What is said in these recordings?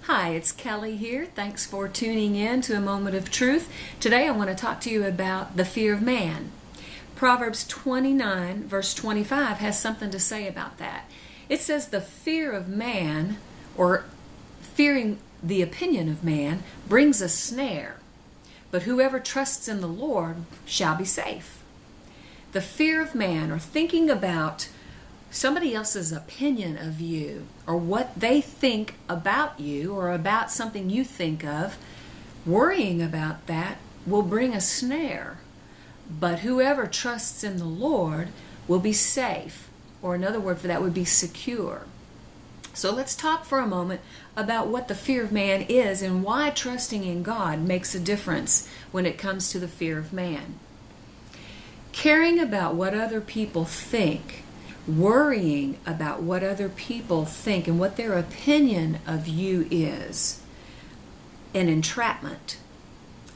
Hi, it's Kelly here. Thanks for tuning in to A Moment of Truth. Today I want to talk to you about the fear of man. Proverbs 29 verse 25 has something to say about that. It says the fear of man, or fearing the opinion of man, brings a snare, but whoever trusts in the Lord shall be safe. The fear of man, or thinking about somebody else's opinion of you, or what they think about you, or about something you think of, worrying about that will bring a snare. But whoever trusts in the Lord will be safe, or another word for that would be secure. So let's talk for a moment about what the fear of man is and why trusting in God makes a difference when it comes to the fear of man. Caring about what other people think, worrying about what other people think and what their opinion of you is, an entrapment.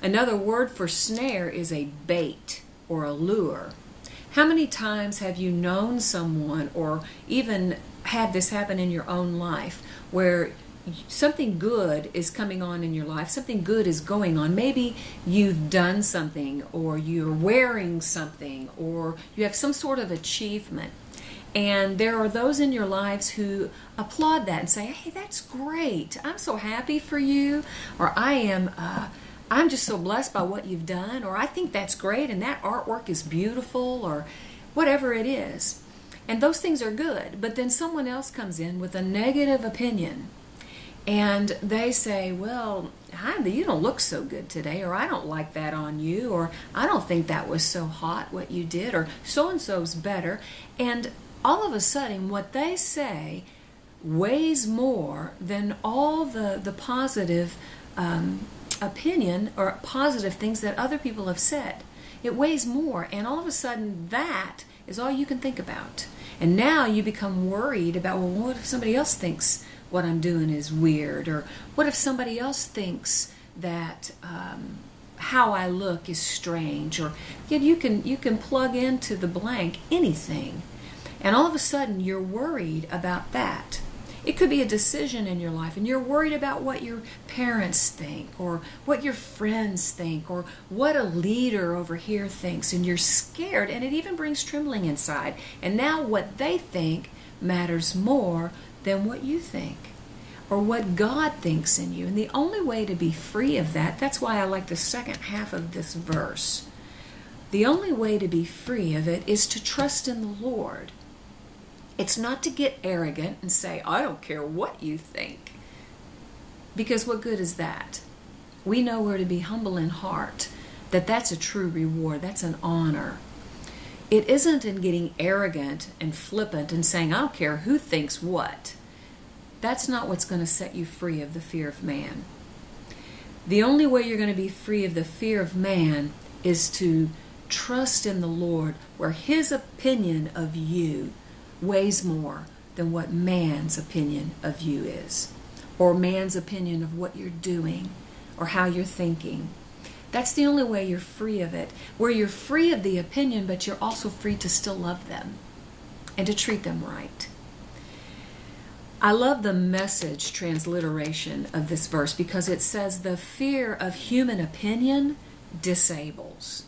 Another word for snare is a bait or a lure. How many times have you known someone, or even had this happen in your own life, where something good is coming on in your life, something good is going on? Maybe you've done something, or you're wearing something, or you have some sort of achievement. And there are those in your lives who applaud that and say, hey, that's great. I'm so happy for you. Or I'm just so blessed by what you've done. Or I think that's great and that artwork is beautiful, or whatever it is. And those things are good. But then someone else comes in with a negative opinion. And they say, well, you don't look so good today, or I don't like that on you, or I don't think that was so hot what you did, or so-and-so's better. And all of a sudden, what they say weighs more than all the positive opinion or positive things that other people have said. It weighs more, and all of a sudden that is all you can think about. And now you become worried about, well, what if somebody else thinks what I'm doing is weird? Or what if somebody else thinks that how I look is strange? Or you can plug into the blank anything. And all of a sudden, you're worried about that. It could be a decision in your life, and you're worried about what your parents think, or what your friends think, or what a leader over here thinks, and you're scared, and it even brings trembling inside. And now what they think matters more than what you think, or what God thinks in you. And the only way to be free of that, that's why I like the second half of this verse. The only way to be free of it is to trust in the Lord. It's not to get arrogant and say, I don't care what you think. Because what good is that? We know we're to be humble in heart, that's a true reward, that's an honor. It isn't in getting arrogant and flippant and saying, I don't care who thinks what. That's not what's going to set you free of the fear of man. The only way you're going to be free of the fear of man is to trust in the Lord, where His opinion of you weighs more than what man's opinion of you is, or man's opinion of what you're doing, or how you're thinking. That's the only way you're free of it, where you're free of the opinion, but you're also free to still love them and to treat them right. I love the Message transliteration of this verse, because it says the fear of human opinion disables.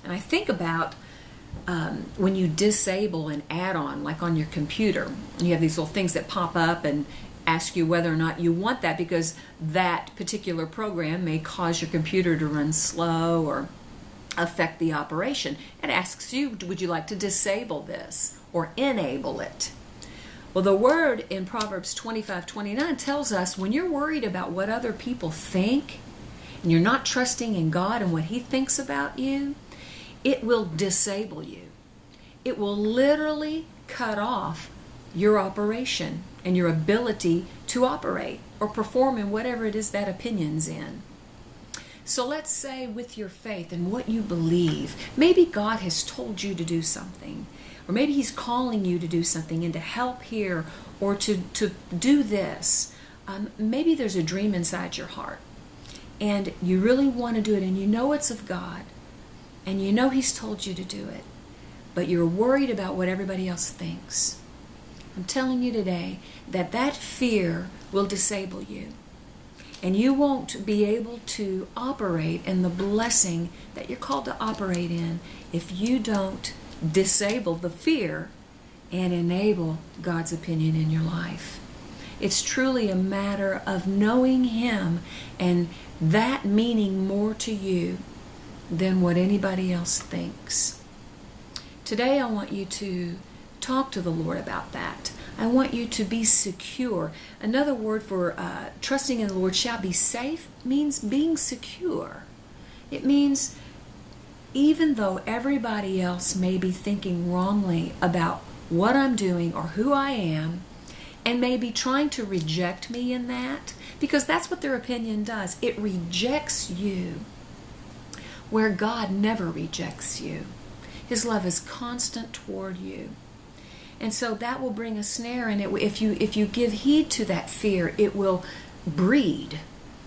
And I think about when you disable an add-on, like on your computer, you have these little things that pop up and ask you whether or not you want that, because that particular program may cause your computer to run slow or affect the operation. It asks you, would you like to disable this or enable it? Well, the word in Proverbs 25:29 tells us when you're worried about what other people think, and you're not trusting in God and what He thinks about you, it will disable you. It will literally cut off your operation and your ability to operate or perform in whatever it is that opinion's in. So let's say with your faith and what you believe, maybe God has told you to do something, or maybe He's calling you to do something and to help here, or to do this. Maybe there's a dream inside your heart, and you really want to do it, and you know it's of God, and you know He's told you to do it, but you're worried about what everybody else thinks. I'm telling you today that fear will disable you. And you won't be able to operate in the blessing that you're called to operate in if you don't disable the fear and enable God's opinion in your life. It's truly a matter of knowing Him, and that meaning more to you than what anybody else thinks. Today I want you to talk to the Lord about that. I want you to be secure. Another word for trusting in the Lord shall be safe means being secure. It means even though everybody else may be thinking wrongly about what I'm doing or who I am, and may be trying to reject me in that, because that's what their opinion does. It rejects you, where God never rejects you. His love is constant toward you. And so that will bring a snare, and if you give heed to that fear, it will breed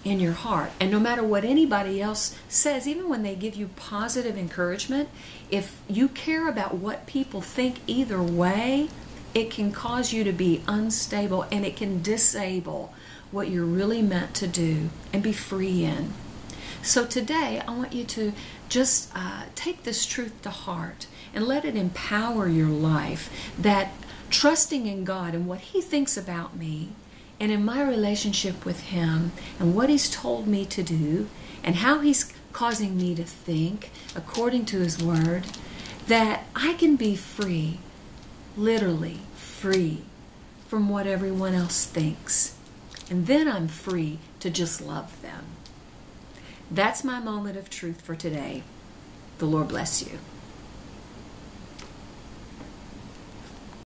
in your heart. And no matter what anybody else says, even when they give you positive encouragement, if you care about what people think either way, it can cause you to be unstable, and it can disable what you're really meant to do and be free in. So today, I want you to just take this truth to heart and let it empower your life, that trusting in God and what He thinks about me and in my relationship with Him and what He's told me to do and how He's causing me to think according to His Word, that I can be free, literally free from what everyone else thinks. And then I'm free to just love them. That's my moment of truth for today. The Lord bless you.